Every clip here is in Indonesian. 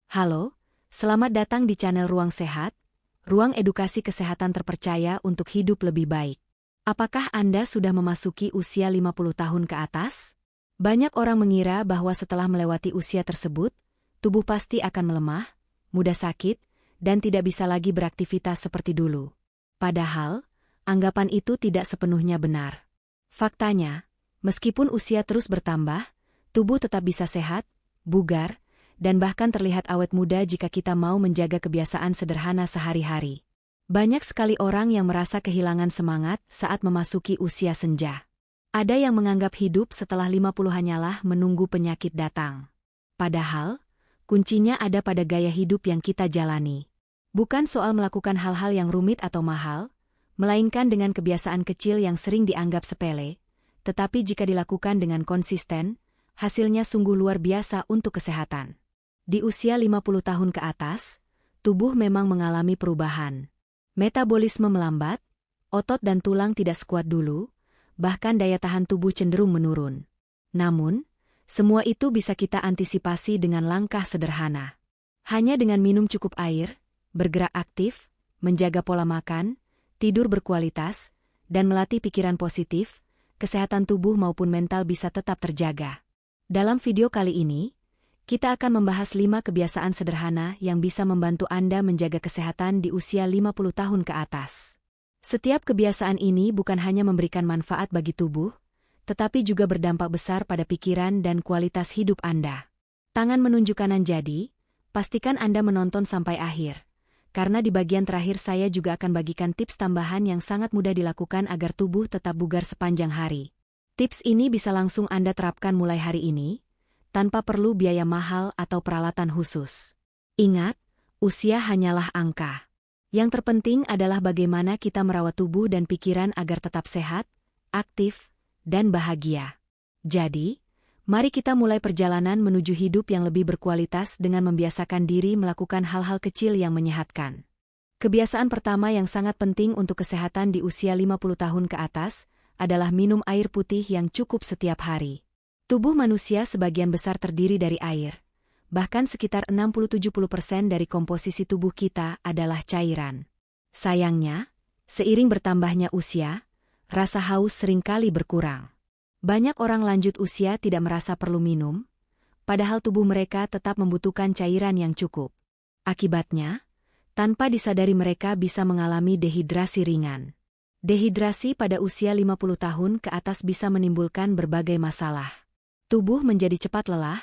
Halo, selamat datang di channel Ruang Sehat, ruang edukasi kesehatan terpercaya untuk hidup lebih baik. Apakah Anda sudah memasuki usia 50 tahun ke atas? Banyak orang mengira bahwa setelah melewati usia tersebut, tubuh pasti akan melemah, mudah sakit, dan tidak bisa lagi beraktivitas seperti dulu. Padahal, anggapan itu tidak sepenuhnya benar. Faktanya, meskipun usia terus bertambah, tubuh tetap bisa sehat, bugar, dan bahkan terlihat awet muda jika kita mau menjaga kebiasaan sederhana sehari-hari. Banyak sekali orang yang merasa kehilangan semangat saat memasuki usia senja. Ada yang menganggap hidup setelah 50 hanyalah menunggu penyakit datang. Padahal, kuncinya ada pada gaya hidup yang kita jalani. Bukan soal melakukan hal-hal yang rumit atau mahal, melainkan dengan kebiasaan kecil yang sering dianggap sepele, tetapi jika dilakukan dengan konsisten, hasilnya sungguh luar biasa untuk kesehatan. Di usia 50 tahun ke atas, tubuh memang mengalami perubahan. Metabolisme melambat, otot dan tulang tidak sekuat dulu, bahkan daya tahan tubuh cenderung menurun. Namun, semua itu bisa kita antisipasi dengan langkah sederhana. Hanya dengan minum cukup air, bergerak aktif, menjaga pola makan, tidur berkualitas, dan melatih pikiran positif, kesehatan tubuh maupun mental bisa tetap terjaga. Dalam video kali ini, kita akan membahas 5 kebiasaan sederhana yang bisa membantu Anda menjaga kesehatan di usia 50 tahun ke atas. Setiap kebiasaan ini bukan hanya memberikan manfaat bagi tubuh, tetapi juga berdampak besar pada pikiran dan kualitas hidup Anda. Tangan menunjuk kanan jadi, pastikan Anda menonton sampai akhir, karena di bagian terakhir saya juga akan bagikan tips tambahan yang sangat mudah dilakukan agar tubuh tetap bugar sepanjang hari. Tips ini bisa langsung Anda terapkan mulai hari ini, tanpa perlu biaya mahal atau peralatan khusus. Ingat, usia hanyalah angka. Yang terpenting adalah bagaimana kita merawat tubuh dan pikiran agar tetap sehat, aktif, dan bahagia. Jadi, mari kita mulai perjalanan menuju hidup yang lebih berkualitas dengan membiasakan diri melakukan hal-hal kecil yang menyehatkan. Kebiasaan pertama yang sangat penting untuk kesehatan di usia 50 tahun ke atas adalah minum air putih yang cukup setiap hari. Tubuh manusia sebagian besar terdiri dari air. Bahkan sekitar 60-70% dari komposisi tubuh kita adalah cairan. Sayangnya, seiring bertambahnya usia, rasa haus seringkali berkurang. Banyak orang lanjut usia tidak merasa perlu minum, padahal tubuh mereka tetap membutuhkan cairan yang cukup. Akibatnya, tanpa disadari mereka bisa mengalami dehidrasi ringan. Dehidrasi pada usia 50 tahun ke atas bisa menimbulkan berbagai masalah. Tubuh menjadi cepat lelah,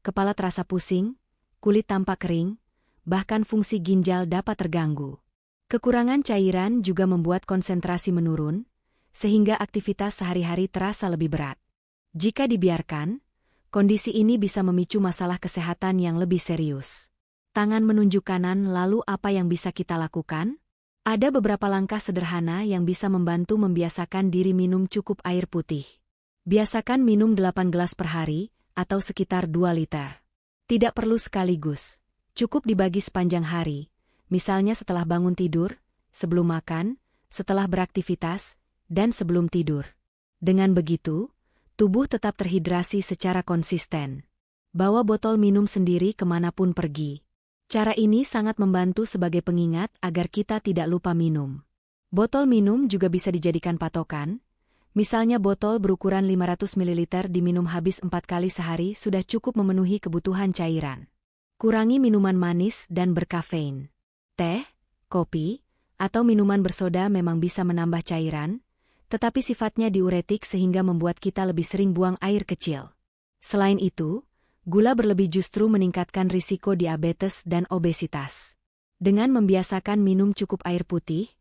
kepala terasa pusing, kulit tampak kering, bahkan fungsi ginjal dapat terganggu. Kekurangan cairan juga membuat konsentrasi menurun, sehingga aktivitas sehari-hari terasa lebih berat. Jika dibiarkan, kondisi ini bisa memicu masalah kesehatan yang lebih serius. Tangan menunjuk kanan, lalu apa yang bisa kita lakukan? Ada beberapa langkah sederhana yang bisa membantu membiasakan diri minum cukup air putih. Biasakan minum 8 gelas per hari, atau sekitar 2 liter. Tidak perlu sekaligus, cukup dibagi sepanjang hari, misalnya setelah bangun tidur, sebelum makan, setelah beraktivitas, dan sebelum tidur. Dengan begitu, tubuh tetap terhidrasi secara konsisten. Bawa botol minum sendiri kemanapun pergi. Cara ini sangat membantu sebagai pengingat agar kita tidak lupa minum. Botol minum juga bisa dijadikan patokan. Misalnya botol berukuran 500 ml diminum habis 4 kali sehari sudah cukup memenuhi kebutuhan cairan. Kurangi minuman manis dan berkafein. Teh, kopi, atau minuman bersoda memang bisa menambah cairan, tetapi sifatnya diuretik sehingga membuat kita lebih sering buang air kecil. Selain itu, gula berlebih justru meningkatkan risiko diabetes dan obesitas. Dengan membiasakan minum cukup air putih,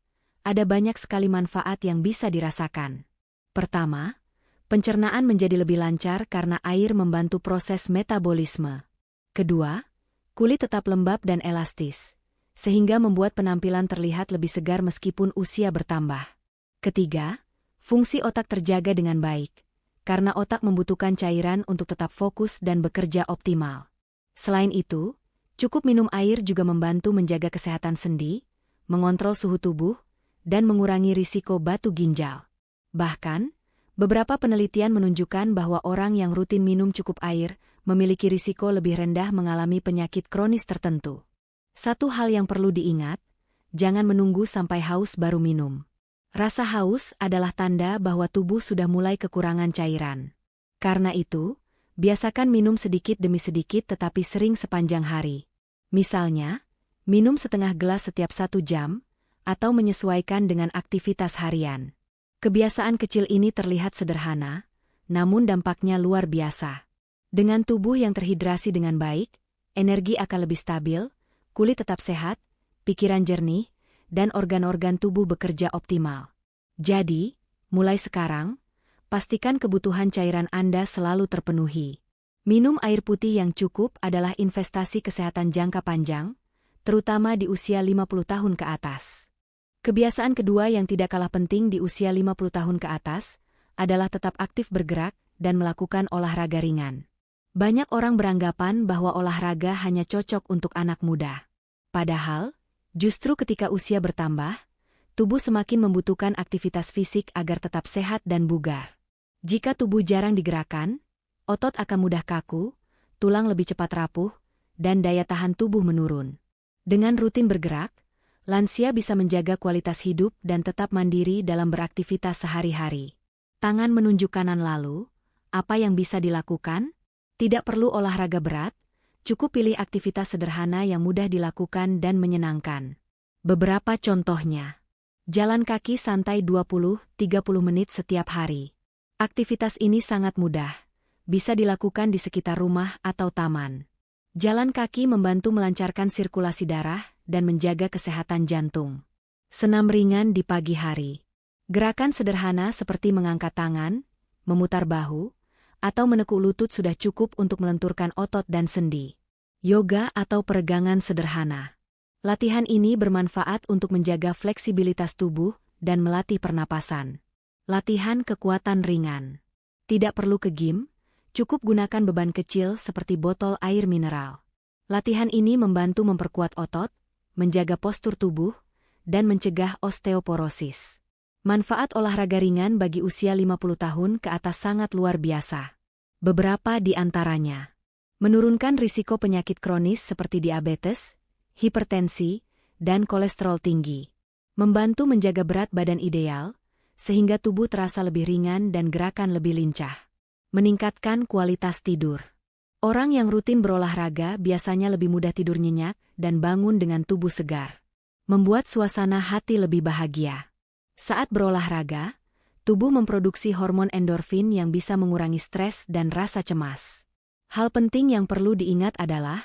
ada banyak sekali manfaat yang bisa dirasakan. Pertama, pencernaan menjadi lebih lancar karena air membantu proses metabolisme. Kedua, kulit tetap lembab dan elastis, sehingga membuat penampilan terlihat lebih segar meskipun usia bertambah. Ketiga, fungsi otak terjaga dengan baik, karena otak membutuhkan cairan untuk tetap fokus dan bekerja optimal. Selain itu, cukup minum air juga membantu menjaga kesehatan sendi, mengontrol suhu tubuh, dan mengurangi risiko batu ginjal. Bahkan, Beberapa penelitian menunjukkan bahwa orang yang rutin minum cukup air memiliki risiko lebih rendah mengalami penyakit kronis tertentu. Satu hal yang perlu diingat, jangan menunggu sampai haus baru minum. Rasa haus adalah tanda bahwa tubuh sudah mulai kekurangan cairan. Karena itu, biasakan minum sedikit demi sedikit tetapi sering sepanjang hari. Misalnya, minum setengah gelas setiap 1 jam, atau menyesuaikan dengan aktivitas harian. Kebiasaan kecil ini terlihat sederhana, namun dampaknya luar biasa. Dengan tubuh yang terhidrasi dengan baik, energi akan lebih stabil, kulit tetap sehat, pikiran jernih, dan organ-organ tubuh bekerja optimal. Jadi, mulai sekarang, pastikan kebutuhan cairan Anda selalu terpenuhi. Minum air putih yang cukup adalah investasi kesehatan jangka panjang, terutama di usia 50 tahun ke atas. Kebiasaan kedua yang tidak kalah penting di usia 50 tahun ke atas adalah tetap aktif bergerak dan melakukan olahraga ringan. Banyak orang beranggapan bahwa olahraga hanya cocok untuk anak muda. Padahal, justru ketika usia bertambah, tubuh semakin membutuhkan aktivitas fisik agar tetap sehat dan bugar. Jika tubuh jarang digerakkan, otot akan mudah kaku, tulang lebih cepat rapuh, dan daya tahan tubuh menurun. Dengan rutin bergerak, lansia bisa menjaga kualitas hidup dan tetap mandiri dalam beraktivitas sehari-hari. Tangan menunjuk kanan lalu, apa yang bisa dilakukan? Tidak perlu olahraga berat, cukup pilih aktivitas sederhana yang mudah dilakukan dan menyenangkan. Beberapa contohnya. Jalan kaki santai 20-30 menit setiap hari. Aktivitas ini sangat mudah, bisa dilakukan di sekitar rumah atau taman. Jalan kaki membantu melancarkan sirkulasi darah dan menjaga kesehatan jantung. Senam ringan di pagi hari. Gerakan sederhana seperti mengangkat tangan, memutar bahu, atau menekuk lutut sudah cukup untuk melenturkan otot dan sendi. Yoga atau peregangan sederhana. Latihan ini bermanfaat untuk menjaga fleksibilitas tubuh dan melatih pernapasan. Latihan kekuatan ringan. Tidak perlu ke gym, cukup gunakan beban kecil seperti botol air mineral. Latihan ini membantu memperkuat otot, menjaga postur tubuh, dan mencegah osteoporosis. Manfaat olahraga ringan bagi usia 50 tahun ke atas sangat luar biasa. Beberapa di antaranya. Menurunkan risiko penyakit kronis seperti diabetes, hipertensi, dan kolesterol tinggi. Membantu menjaga berat badan ideal, sehingga tubuh terasa lebih ringan dan gerakan lebih lincah. Meningkatkan kualitas tidur. Orang yang rutin berolahraga biasanya lebih mudah tidur nyenyak dan bangun dengan tubuh segar. Membuat suasana hati lebih bahagia. Saat berolahraga, tubuh memproduksi hormon endorfin yang bisa mengurangi stres dan rasa cemas. Hal penting yang perlu diingat adalah,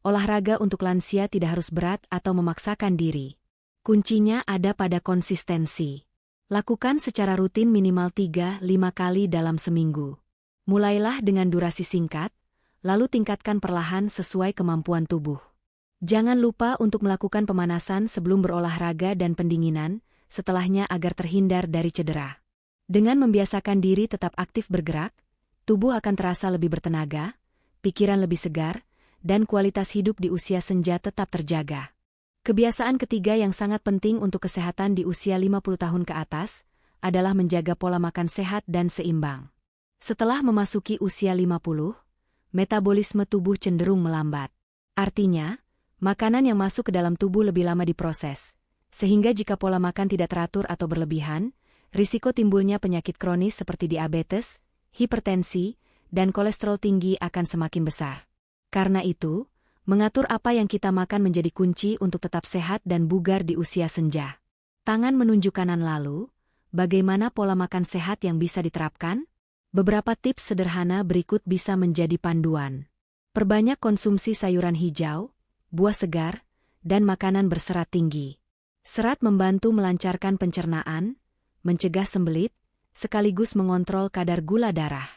olahraga untuk lansia tidak harus berat atau memaksakan diri. Kuncinya ada pada konsistensi. Lakukan secara rutin minimal 3-5 kali dalam seminggu. Mulailah dengan durasi singkat, lalu tingkatkan perlahan sesuai kemampuan tubuh. Jangan lupa untuk melakukan pemanasan sebelum berolahraga dan pendinginan, setelahnya agar terhindar dari cedera. Dengan membiasakan diri tetap aktif bergerak, tubuh akan terasa lebih bertenaga, pikiran lebih segar, dan kualitas hidup di usia senja tetap terjaga. Kebiasaan ketiga yang sangat penting untuk kesehatan di usia 50 tahun ke atas adalah menjaga pola makan sehat dan seimbang. Setelah memasuki usia 50, metabolisme tubuh cenderung melambat. Artinya, makanan yang masuk ke dalam tubuh lebih lama diproses, sehingga jika pola makan tidak teratur atau berlebihan, risiko timbulnya penyakit kronis seperti diabetes, hipertensi, dan kolesterol tinggi akan semakin besar. Karena itu, mengatur apa yang kita makan menjadi kunci untuk tetap sehat dan bugar di usia senja. Tangan menunjuk kanan lalu, bagaimana pola makan sehat yang bisa diterapkan? Beberapa tips sederhana berikut bisa menjadi panduan. Perbanyak konsumsi sayuran hijau, buah segar, dan makanan berserat tinggi. Serat membantu melancarkan pencernaan, mencegah sembelit, sekaligus mengontrol kadar gula darah.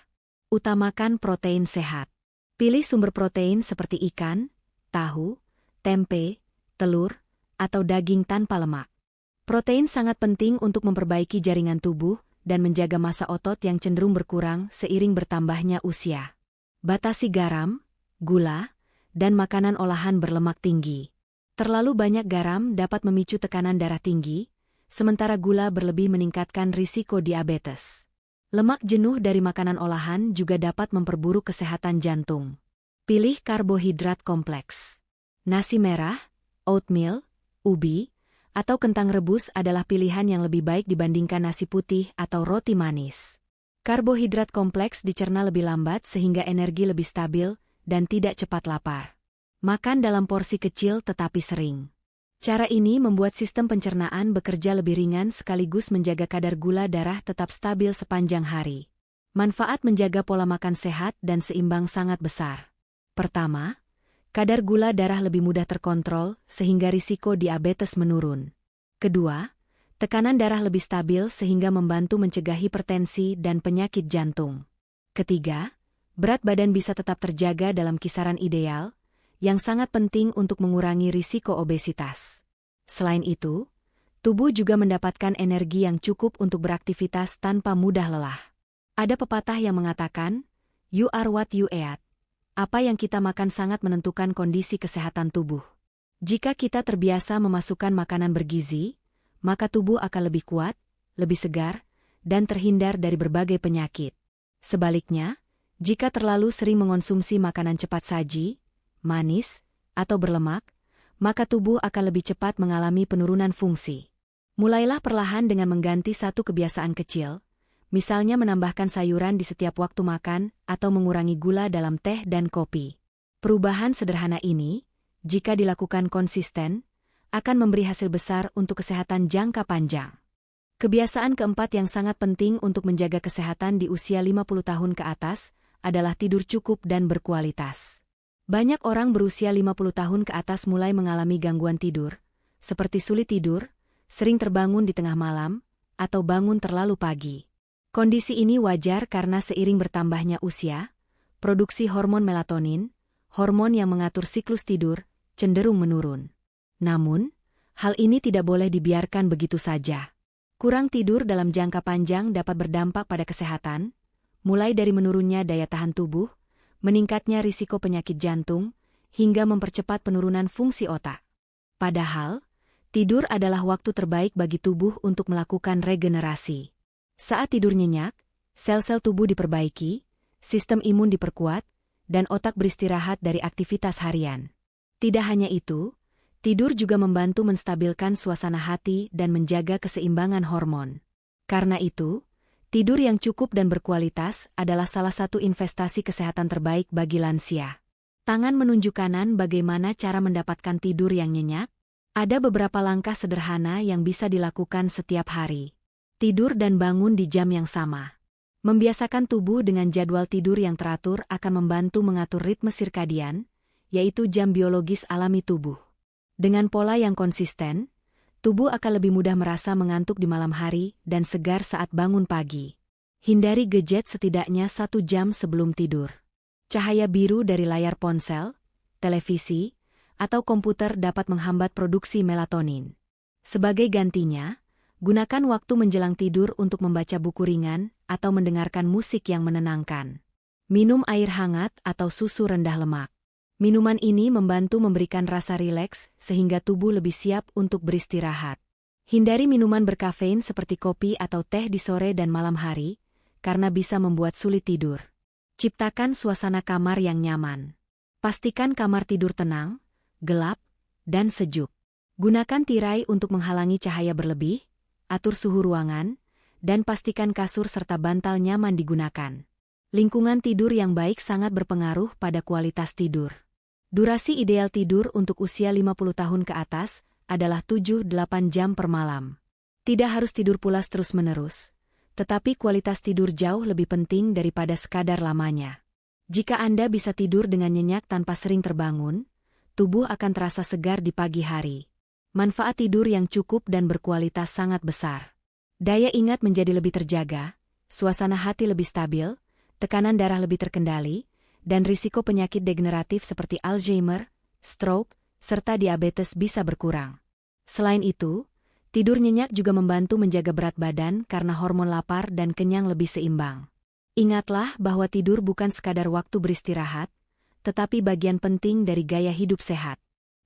Utamakan protein sehat. Pilih sumber protein seperti ikan, tahu, tempe, telur, atau daging tanpa lemak. Protein sangat penting untuk memperbaiki jaringan tubuh dan menjaga massa otot yang cenderung berkurang seiring bertambahnya usia. Batasi garam, gula, dan makanan olahan berlemak tinggi. Terlalu banyak garam dapat memicu tekanan darah tinggi, sementara gula berlebih meningkatkan risiko diabetes. Lemak jenuh dari makanan olahan juga dapat memperburuk kesehatan jantung. Pilih karbohidrat kompleks. Nasi merah, oatmeal, ubi, atau kentang rebus adalah pilihan yang lebih baik dibandingkan nasi putih atau roti manis. Karbohidrat kompleks dicerna lebih lambat sehingga energi lebih stabil dan tidak cepat lapar. Makan dalam porsi kecil tetapi sering. Cara ini membuat sistem pencernaan bekerja lebih ringan sekaligus menjaga kadar gula darah tetap stabil sepanjang hari. Manfaat menjaga pola makan sehat dan seimbang sangat besar. Pertama, kadar gula darah lebih mudah terkontrol sehingga risiko diabetes menurun. Kedua, tekanan darah lebih stabil sehingga membantu mencegah hipertensi dan penyakit jantung. Ketiga, berat badan bisa tetap terjaga dalam kisaran ideal, yang sangat penting untuk mengurangi risiko obesitas. Selain itu, tubuh juga mendapatkan energi yang cukup untuk beraktivitas tanpa mudah lelah. Ada pepatah yang mengatakan, "You are what you eat." Apa yang kita makan sangat menentukan kondisi kesehatan tubuh. Jika kita terbiasa memasukkan makanan bergizi, maka tubuh akan lebih kuat, lebih segar, dan terhindar dari berbagai penyakit. Sebaliknya, jika terlalu sering mengonsumsi makanan cepat saji, manis, atau berlemak, maka tubuh akan lebih cepat mengalami penurunan fungsi. Mulailah perlahan dengan mengganti satu kebiasaan kecil, misalnya menambahkan sayuran di setiap waktu makan atau mengurangi gula dalam teh dan kopi. Perubahan sederhana ini, jika dilakukan konsisten, akan memberi hasil besar untuk kesehatan jangka panjang. Kebiasaan keempat yang sangat penting untuk menjaga kesehatan di usia 50 tahun ke atas adalah tidur cukup dan berkualitas. Banyak orang berusia 50 tahun ke atas mulai mengalami gangguan tidur, seperti sulit tidur, sering terbangun di tengah malam, atau bangun terlalu pagi. Kondisi ini wajar karena seiring bertambahnya usia, produksi hormon melatonin, hormon yang mengatur siklus tidur, cenderung menurun. Namun, hal ini tidak boleh dibiarkan begitu saja. Kurang tidur dalam jangka panjang dapat berdampak pada kesehatan, mulai dari menurunnya daya tahan tubuh, meningkatnya risiko penyakit jantung, hingga mempercepat penurunan fungsi otak. Padahal, tidur adalah waktu terbaik bagi tubuh untuk melakukan regenerasi. Saat tidur nyenyak, sel-sel tubuh diperbaiki, sistem imun diperkuat, dan otak beristirahat dari aktivitas harian. Tidak hanya itu, tidur juga membantu menstabilkan suasana hati dan menjaga keseimbangan hormon. Karena itu, tidur yang cukup dan berkualitas adalah salah satu investasi kesehatan terbaik bagi lansia. Tangan menunjuk kanan bagaimana cara mendapatkan tidur yang nyenyak? Ada beberapa langkah sederhana yang bisa dilakukan setiap hari. Tidur dan bangun di jam yang sama. Membiasakan tubuh dengan jadwal tidur yang teratur akan membantu mengatur ritme sirkadian, yaitu jam biologis alami tubuh. Dengan pola yang konsisten, tubuh akan lebih mudah merasa mengantuk di malam hari dan segar saat bangun pagi. Hindari gadget setidaknya 1 jam sebelum tidur. Cahaya biru dari layar ponsel, televisi, atau komputer dapat menghambat produksi melatonin. Sebagai gantinya, gunakan waktu menjelang tidur untuk membaca buku ringan atau mendengarkan musik yang menenangkan. Minum air hangat atau susu rendah lemak. Minuman ini membantu memberikan rasa rileks sehingga tubuh lebih siap untuk beristirahat. Hindari minuman berkafein seperti kopi atau teh di sore dan malam hari, karena bisa membuat sulit tidur. Ciptakan suasana kamar yang nyaman. Pastikan kamar tidur tenang, gelap, dan sejuk. Gunakan tirai untuk menghalangi cahaya berlebih, atur suhu ruangan, dan pastikan kasur serta bantal nyaman digunakan. Lingkungan tidur yang baik sangat berpengaruh pada kualitas tidur. Durasi ideal tidur untuk usia 50 tahun ke atas adalah 7-8 jam per malam. Tidak harus tidur pulas terus-menerus, tetapi kualitas tidur jauh lebih penting daripada sekadar lamanya. Jika Anda bisa tidur dengan nyenyak tanpa sering terbangun, tubuh akan terasa segar di pagi hari. Manfaat tidur yang cukup dan berkualitas sangat besar. Daya ingat menjadi lebih terjaga, suasana hati lebih stabil, tekanan darah lebih terkendali, dan risiko penyakit degeneratif seperti Alzheimer, stroke, serta diabetes bisa berkurang. Selain itu, tidur nyenyak juga membantu menjaga berat badan karena hormon lapar dan kenyang lebih seimbang. Ingatlah bahwa tidur bukan sekadar waktu beristirahat, tetapi bagian penting dari gaya hidup sehat.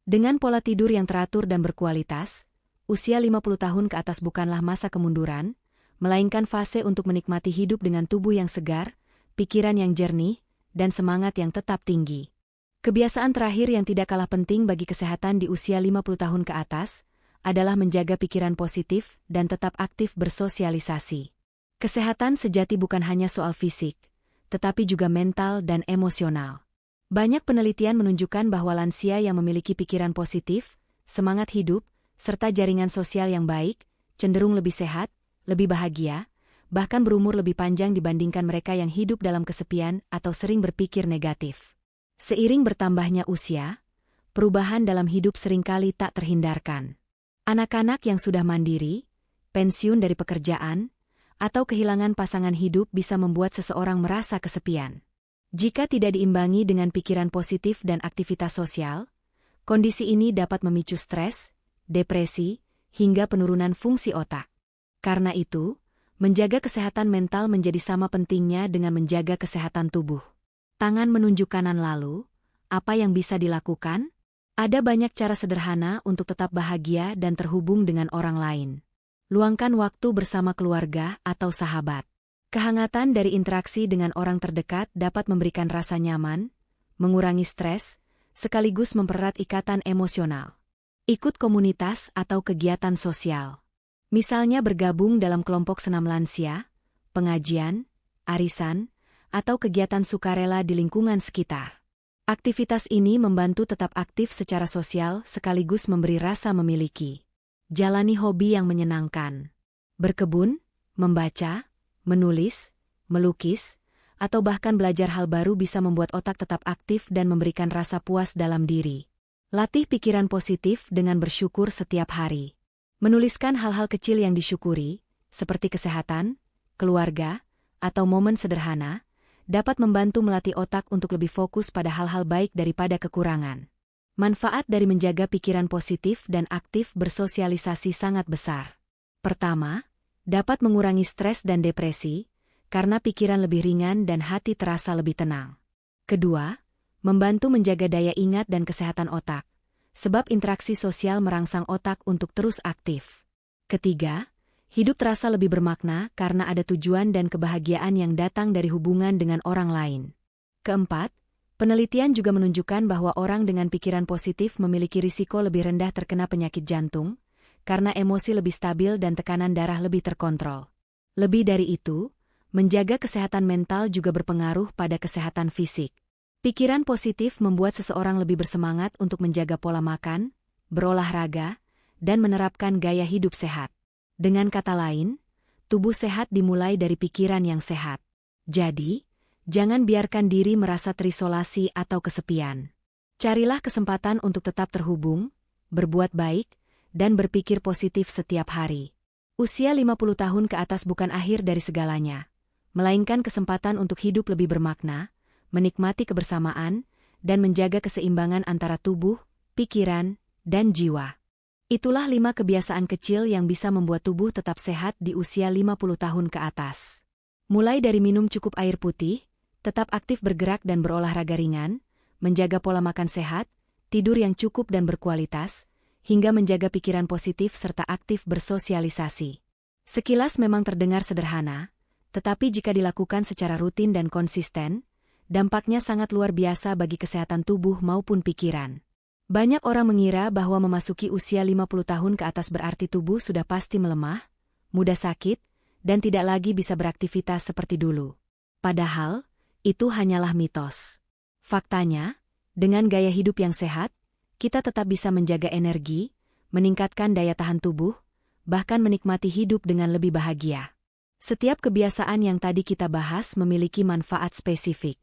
Dengan pola tidur yang teratur dan berkualitas, usia 50 tahun ke atas bukanlah masa kemunduran, melainkan fase untuk menikmati hidup dengan tubuh yang segar, pikiran yang jernih, dan semangat yang tetap tinggi. Kebiasaan terakhir yang tidak kalah penting bagi kesehatan di usia 50 tahun ke atas adalah menjaga pikiran positif dan tetap aktif bersosialisasi. Kesehatan sejati bukan hanya soal fisik, tetapi juga mental dan emosional. Banyak penelitian menunjukkan bahwa lansia yang memiliki pikiran positif, semangat hidup, serta jaringan sosial yang baik, cenderung lebih sehat, lebih bahagia, bahkan berumur lebih panjang dibandingkan mereka yang hidup dalam kesepian atau sering berpikir negatif. Seiring bertambahnya usia, perubahan dalam hidup seringkali tak terhindarkan. Anak-anak yang sudah mandiri, pensiun dari pekerjaan, atau kehilangan pasangan hidup bisa membuat seseorang merasa kesepian. Jika tidak diimbangi dengan pikiran positif dan aktivitas sosial, kondisi ini dapat memicu stres, depresi, hingga penurunan fungsi otak. Karena itu, menjaga kesehatan mental menjadi sama pentingnya dengan menjaga kesehatan tubuh. Tangan menunjuk kanan lalu, apa yang bisa dilakukan? Ada banyak cara sederhana untuk tetap bahagia dan terhubung dengan orang lain. Luangkan waktu bersama keluarga atau sahabat. Kehangatan dari interaksi dengan orang terdekat dapat memberikan rasa nyaman, mengurangi stres, sekaligus mempererat ikatan emosional. Ikut komunitas atau kegiatan sosial. Misalnya bergabung dalam kelompok senam lansia, pengajian, arisan, atau kegiatan sukarela di lingkungan sekitar. Aktivitas ini membantu tetap aktif secara sosial sekaligus memberi rasa memiliki. Jalani hobi yang menyenangkan. Berkebun, membaca, menulis, melukis, atau bahkan belajar hal baru bisa membuat otak tetap aktif dan memberikan rasa puas dalam diri. Latih pikiran positif dengan bersyukur setiap hari. Menuliskan hal-hal kecil yang disyukuri, seperti kesehatan, keluarga, atau momen sederhana, dapat membantu melatih otak untuk lebih fokus pada hal-hal baik daripada kekurangan. Manfaat dari menjaga pikiran positif dan aktif bersosialisasi sangat besar. Pertama, dapat mengurangi stres dan depresi, karena pikiran lebih ringan dan hati terasa lebih tenang. Kedua, membantu menjaga daya ingat dan kesehatan otak, sebab interaksi sosial merangsang otak untuk terus aktif. Ketiga, hidup terasa lebih bermakna karena ada tujuan dan kebahagiaan yang datang dari hubungan dengan orang lain. Keempat, penelitian juga menunjukkan bahwa orang dengan pikiran positif memiliki risiko lebih rendah terkena penyakit jantung, karena emosi lebih stabil dan tekanan darah lebih terkontrol. Lebih dari itu, menjaga kesehatan mental juga berpengaruh pada kesehatan fisik. Pikiran positif membuat seseorang lebih bersemangat untuk menjaga pola makan, berolahraga, dan menerapkan gaya hidup sehat. Dengan kata lain, tubuh sehat dimulai dari pikiran yang sehat. Jadi, jangan biarkan diri merasa terisolasi atau kesepian. Carilah kesempatan untuk tetap terhubung, berbuat baik, dan berpikir positif setiap hari. Usia 50 tahun ke atas bukan akhir dari segalanya, melainkan kesempatan untuk hidup lebih bermakna, menikmati kebersamaan, dan menjaga keseimbangan antara tubuh, pikiran, dan jiwa. Itulah 5 kebiasaan kecil yang bisa membuat tubuh tetap sehat di usia 50 tahun ke atas. Mulai dari minum cukup air putih, tetap aktif bergerak dan berolahraga ringan, menjaga pola makan sehat, tidur yang cukup dan berkualitas, hingga menjaga pikiran positif serta aktif bersosialisasi. Sekilas memang terdengar sederhana, tetapi jika dilakukan secara rutin dan konsisten, dampaknya sangat luar biasa bagi kesehatan tubuh maupun pikiran. Banyak orang mengira bahwa memasuki usia 50 tahun ke atas berarti tubuh sudah pasti melemah, mudah sakit, dan tidak lagi bisa beraktivitas seperti dulu. Padahal, itu hanyalah mitos. Faktanya, dengan gaya hidup yang sehat, kita tetap bisa menjaga energi, meningkatkan daya tahan tubuh, bahkan menikmati hidup dengan lebih bahagia. Setiap kebiasaan yang tadi kita bahas memiliki manfaat spesifik.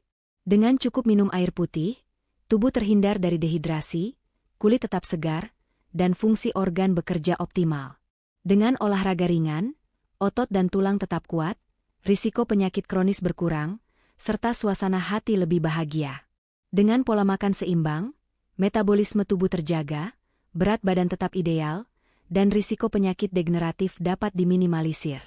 Dengan cukup minum air putih, tubuh terhindar dari dehidrasi, kulit tetap segar, dan fungsi organ bekerja optimal. Dengan olahraga ringan, otot dan tulang tetap kuat, risiko penyakit kronis berkurang, serta suasana hati lebih bahagia. Dengan pola makan seimbang, metabolisme tubuh terjaga, berat badan tetap ideal, dan risiko penyakit degeneratif dapat diminimalisir.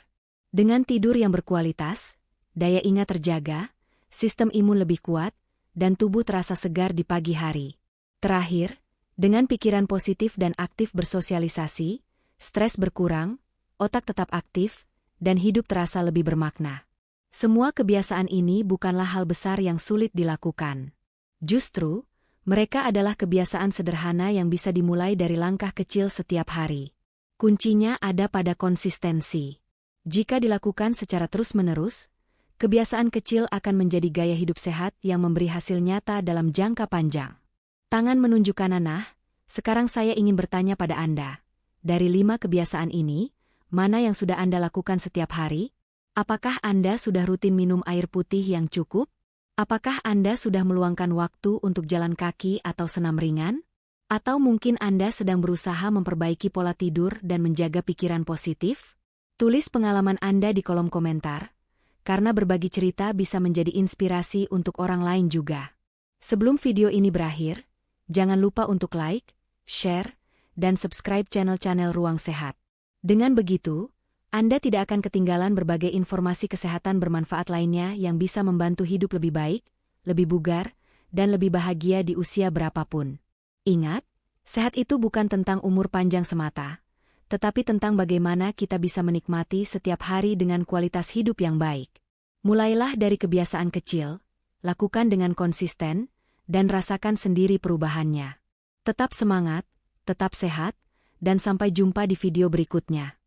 Dengan tidur yang berkualitas, daya ingat terjaga, sistem imun lebih kuat, dan tubuh terasa segar di pagi hari. Terakhir, dengan pikiran positif dan aktif bersosialisasi, stres berkurang, otak tetap aktif, dan hidup terasa lebih bermakna. Semua kebiasaan ini bukanlah hal besar yang sulit dilakukan. Justru, mereka adalah kebiasaan sederhana yang bisa dimulai dari langkah kecil setiap hari. Kuncinya ada pada konsistensi. Jika dilakukan secara terus-menerus, kebiasaan kecil akan menjadi gaya hidup sehat yang memberi hasil nyata dalam jangka panjang. Tangan menunjukkan nanah, sekarang saya ingin bertanya pada Anda. Dari 5 kebiasaan ini, mana yang sudah Anda lakukan setiap hari? Apakah Anda sudah rutin minum air putih yang cukup? Apakah Anda sudah meluangkan waktu untuk jalan kaki atau senam ringan? Atau mungkin Anda sedang berusaha memperbaiki pola tidur dan menjaga pikiran positif? Tulis pengalaman Anda di kolom komentar, karena berbagi cerita bisa menjadi inspirasi untuk orang lain juga. Sebelum video ini berakhir, jangan lupa untuk like, share, dan subscribe channel-channel Ruang Sehat. Dengan begitu, Anda tidak akan ketinggalan berbagai informasi kesehatan bermanfaat lainnya yang bisa membantu hidup lebih baik, lebih bugar, dan lebih bahagia di usia berapapun. Ingat, sehat itu bukan tentang umur panjang semata, tetapi tentang bagaimana kita bisa menikmati setiap hari dengan kualitas hidup yang baik. Mulailah dari kebiasaan kecil, lakukan dengan konsisten, dan rasakan sendiri perubahannya. Tetap semangat, tetap sehat, dan sampai jumpa di video berikutnya.